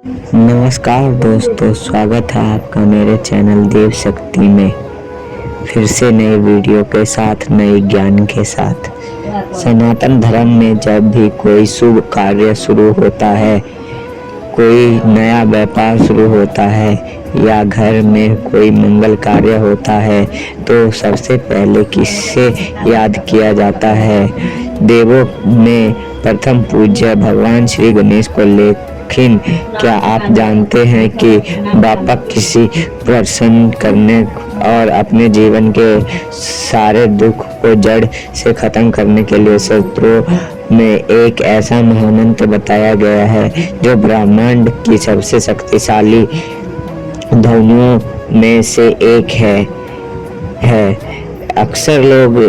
नमस्कार दोस्तों, स्वागत है आपका मेरे चैनल देव शक्ति में। फिर से नए वीडियो के साथ, नए ज्ञान के साथ। सनातन धर्म में जब भी कोई शुभ कार्य शुरू होता है, कोई नया व्यापार शुरू होता है या घर में कोई मंगल कार्य होता है तो सबसे पहले किससे याद किया जाता है? देवों में प्रथम पूज्य भगवान श्री गणेश को। लेकिन क्या आप जानते हैं कि बापा किसी प्रसन्न करने और अपने जीवन के सारे दुख को जड़ से खत्म करने के लिए शस्त्रों में एक ऐसा महामंत्र बताया गया है जो ब्रह्मांड की सबसे शक्तिशाली ध्वनियों में से एक है। अक्सर लोग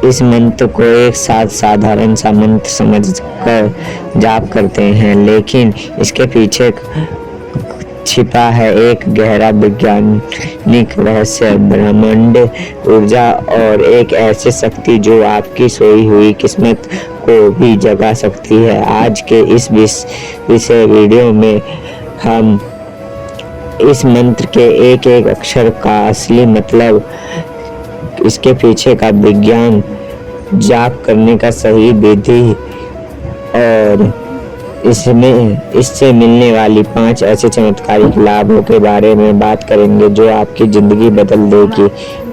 इस मंत्र को एक साधारण सा मंत्र समझकर जाप करते हैं, लेकिन इसके पीछे छिपा है एक गहरा वैज्ञानिक रहस्य, ब्रह्मांड ऊर्जा और एक ऐसी शक्ति जो आपकी सोई हुई किस्मत को भी जगा सकती है। आज के इस विषय वीडियो में हम इस मंत्र के एक एक अक्षर का असली मतलब, इसके पीछे का विज्ञान, जाप करने का सही विधि और इससे मिलने वाली 5 ऐसे चमत्कारिक लाभों के बारे में बात करेंगे जो आपकी जिंदगी बदल देगी।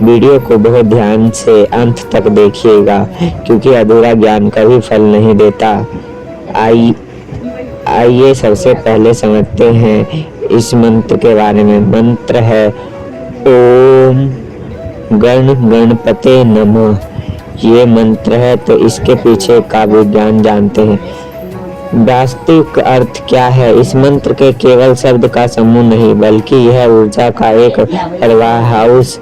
वीडियो को बहुत ध्यान से अंत तक देखिएगा, क्योंकि अधूरा ज्ञान कभी फल नहीं देता। आइए सबसे पहले समझते हैं इस मंत्र के बारे में। मंत्र है ओम गण गणपते नमः। ये मंत्र है तो इसके पीछे का विज्ञान जानते हैं। वास्तविक अर्थ क्या है? इस मंत्र के केवल शब्द का समूह नहीं, बल्कि यह ऊर्जा का एक प्रवाह हाउस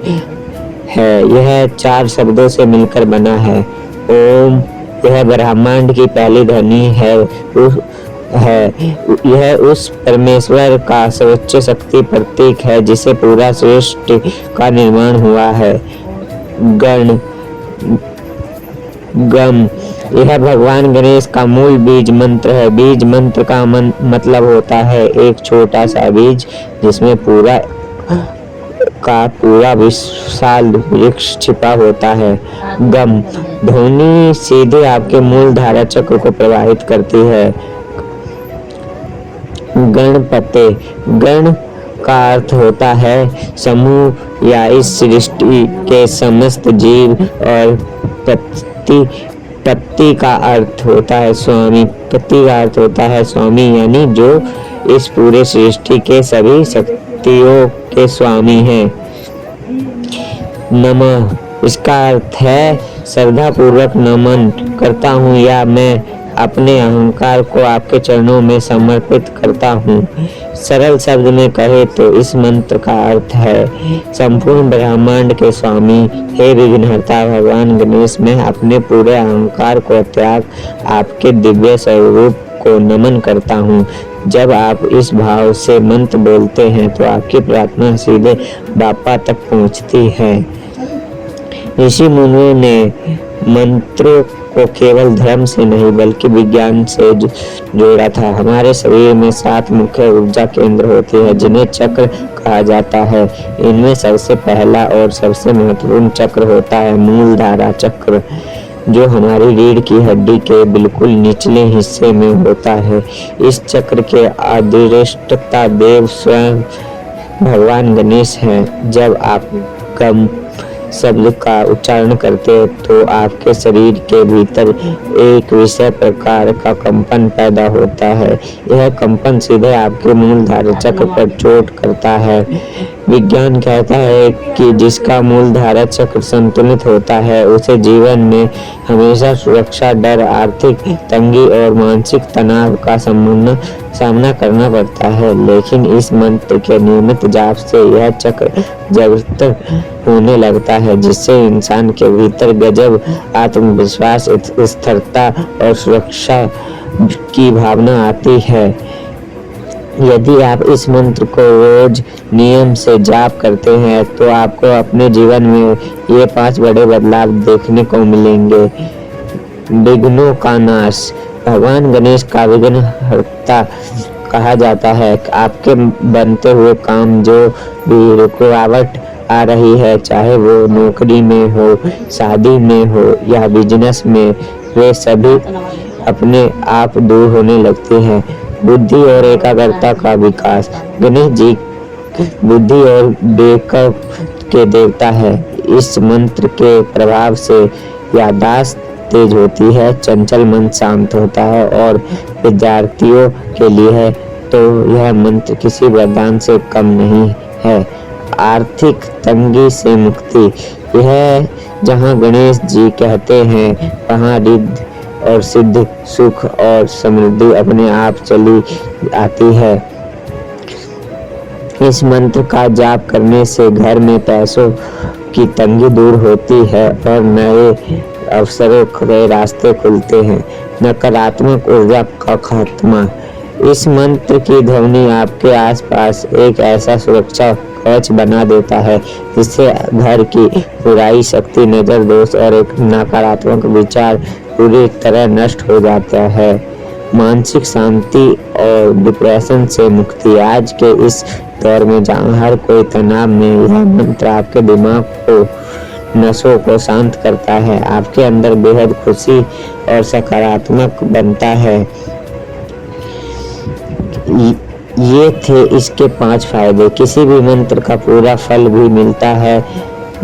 है। यह 4 शब्दों से मिलकर बना है। ओम, यह ब्रह्मांड की पहली ध्वनि है। यह उस परमेश्वर का सर्वोच्च शक्ति प्रतीक है जिसे पूरा सृष्टि का निर्माण हुआ है। गम, यह भगवान गणेश का मूल बीज मंत्र है। बीज मंत्र का मतलब होता है एक छोटा सा बीज जिसमें पूरा विशाल वृक्ष छिपा होता है। गम, ध्वनि सीधे आपके मूल धारा चक्र को प्रभावित करती है। गणपते, गण का अर्थ होता है समूह या इस सृष्टि के समस्त जीव, और पति का अर्थ होता है स्वामी। पति का अर्थ होता है स्वामी, यानी जो इस पूरे सृष्टि के सभी शक्तियों के स्वामी हैं। नमः, इसका अर्थ है श्रद्धा पूर्वक नमन करता हूँ या मैं अपने अहंकार को आपके चरणों में समर्पित करता हूँ। सरल शब्द में कहे तो इस मंत्र का अर्थ है संपूर्ण ब्रह्मांड के स्वामी हे विघ्नहर्ता भगवान गणेश, मैं अपने पूरे अहंकार को त्याग आपके दिव्य स्वरूप को नमन करता हूँ। जब आप इस भाव से मंत्र बोलते हैं तो आपकी प्रार्थना सीधे बापा तक पहुँचती है। ऋषि मुनियों ने मंत्रों को केवल धर्म से नहीं बल्कि विज्ञान से जोड़ा था। हमारे शरीर में 7 मुख्य ऊर्जा केंद्र होते हैं जिन्हें चक्र कहा जाता है। इनमें सबसे पहला और सबसे महत्वपूर्ण चक्र होता है मूलधारा चक्र, जो हमारी रीढ़ की हड्डी के बिल्कुल निचले हिस्से में होता है। इस चक्र के अधिष्ठाता देव स्वयं भगवान गणेश हैं। जब आप गम शब्द का उच्चारण करते हैं तो आपके शरीर के भीतर एक विशेष प्रकार का कंपन पैदा होता है। यह कंपन सीधे आपके मूलधारा चक्र पर चोट करता है। विज्ञान कहता है कि जिसका मूलधारा चक्र संतुलित होता है उसे जीवन में हमेशा सुरक्षा, डर, आर्थिक तंगी और मानसिक तनाव का सामना करना पड़ता है। लेकिन इस मंत्र के नियमित जाप से यह चक्र जागृत होने लगता है, जिससे इंसान के भीतर गजब आत्मविश्वास, स्थिरता और सुरक्षा की भावना आती है। यदि आप इस मंत्र को रोज नियम से जाप करते हैं तो आपको अपने जीवन में ये 5 बड़े बदलाव देखने को मिलेंगे। विघ्नों का नाश, भगवान गणेश का विघ्नहर्ता कहा जाता है। आपके बनते हुए काम जो भी रुकावट आ रही है, चाहे वो नौकरी में हो, शादी में हो या बिजनेस में, वे सभी अपने आप दूर होने लगते हैं। बुद्धि और एकाग्रता का विकास। गणेश जी बुद्धि और बैकअप के देवता है। इस मंत्र के प्रभाव से याददाश्त तेज होती है, चंचल मन शांत होता है और विद्यार्थियों के लिए है तो यह मंत्र किसी वरदान से कम नहीं है। आर्थिक तंगी से मुक्ति। यह जहाँ गणेश जी कहते हैं वहाँ रिद्धि और सिद्धि, सुख और समृद्धि अपने आप चली आती है। इस मंत्र का जाप करने से घर में पैसों की तंगी दूर होती है और नए अवसरों के रास्ते खुलते हैं। नकारात्मक ऊर्जा का खात्मा। इस मंत्र की ध्वनि आपके आसपास एक ऐसा सुरक्षा कवच बना देता है जिससे घर की बुराई शक्ति, नजर दोष और एक नकारात्मक विचार पूरी तरह नष्ट हो जाता है। मानसिक शांति और डिप्रेशन से मुक्ति। आज के इस दौर में जहाँ हर कोई तनाव में, यह मंत्र आपके दिमाग को, नसों को शांत करता है, आपके अंदर बेहद खुशी और सकारात्मक बनता है। ये थे इसके 5 फायदे। किसी भी मंत्र का पूरा फल भी मिलता है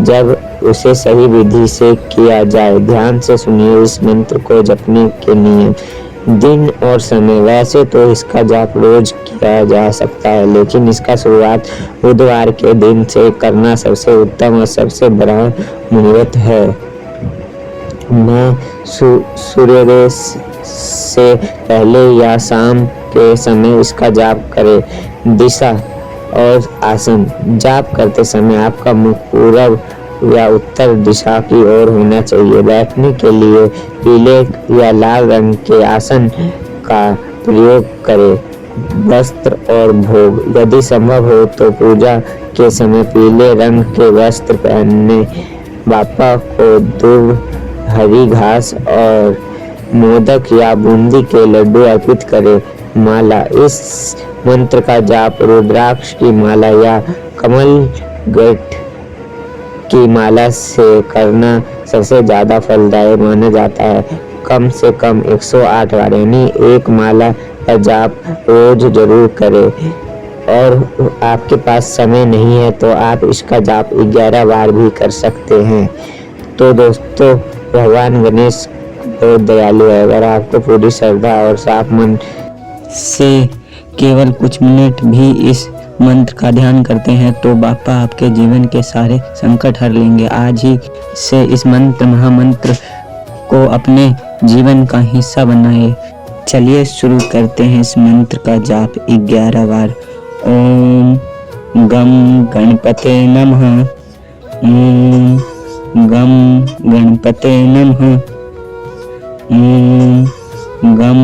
जब उसे सही विधि से किया जाए। ध्यान से सुनिए इस मंत्र को जपने के नियम। दिन और समय। वैसे तो इसका जाप रोज किया जा सकता है, लेकिन इसका शुरुआत बुधवार के दिन से करना सबसे उत्तम और सबसे बड़ा मुहूर्त है। मैं सूर्योदय से पहले या शाम के समय इसका जाप करें। दिशा और आसन। जाप करते समय आपका मुख पूर्व या उत्तर दिशा की ओर होना चाहिए। बैठने के लिए पीले या लाल रंग के आसन का प्रयोग करें। वस्त्र और भोग। यदि संभव हो तो पूजा के समय पीले रंग के वस्त्र पहनने। बापा को दूब, हरी घास और मोदक या बूंदी के लड्डू अर्पित करें। माला। इस मंत्र का जाप रुद्राक्ष की माला या कमल गठ की माला से करना सबसे ज्यादा फलदायक माना जाता है। कम से कम 108 बार यानी एक माला का जाप रोज जरूर करें। और आपके पास समय नहीं है तो आप इसका जाप 11 बार भी कर सकते हैं। तो दोस्तों, भगवान गणेश बहुत दयालु है। अगर आपको पूरी श्रद्धा और साफ मन से केवल कुछ मिनट भी इस मंत्र का ध्यान करते हैं तो बापा आपके जीवन के सारे संकट हर लेंगे। आज ही से इस मंत्र महामंत्र को अपने जीवन का हिस्सा बनाए। चलिए शुरू करते हैं इस मंत्र का जाप 11 बार। ओम गम गणपते नमः। ओम गम गणपते नमः। ओम गम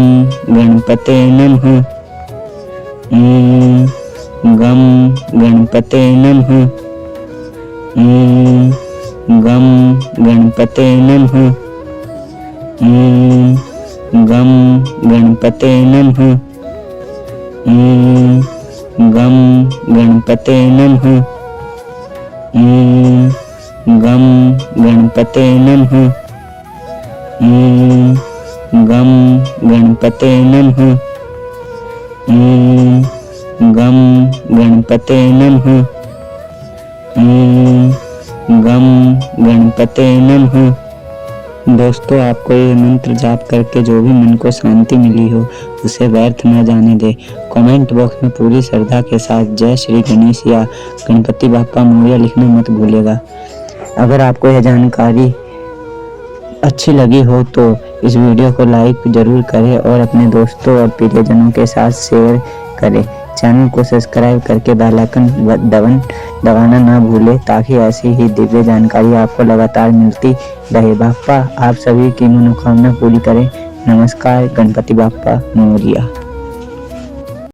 गणपते नमः। ओम गम गणपते नमः। ओम गम गणपते नमः। ओम गम गणपते नमः। ओम गम गणपते नमः। ओम गम गणपते नमः। ओम गम गणपते नमः। ओम गम गणपते नमः। ओम गम गणपते नमः। दोस्तों, आपको ये मंत्र जाप करके जो भी मन को शांति मिली हो उसे व्यर्थ न जाने दे। कमेंट बॉक्स में पूरी श्रद्धा के साथ जय श्री गणेश या गणपति बाप्पा मोरया लिखना मत भूलिएगा। अगर आपको यह जानकारी अच्छी लगी हो तो इस वीडियो को लाइक जरूर करें और अपने दोस्तों और प्रियजनों के साथ शेयर करें। चैनल को सब्सक्राइब करके बेल आइकन दबाना ना भूलें ताकि ऐसी ही दिव्य जानकारी आपको लगातार मिलती रहे। बाप्पा आप सभी की मनोकामना पूरी करें। नमस्कार। गणपति बाप्पा मोरया।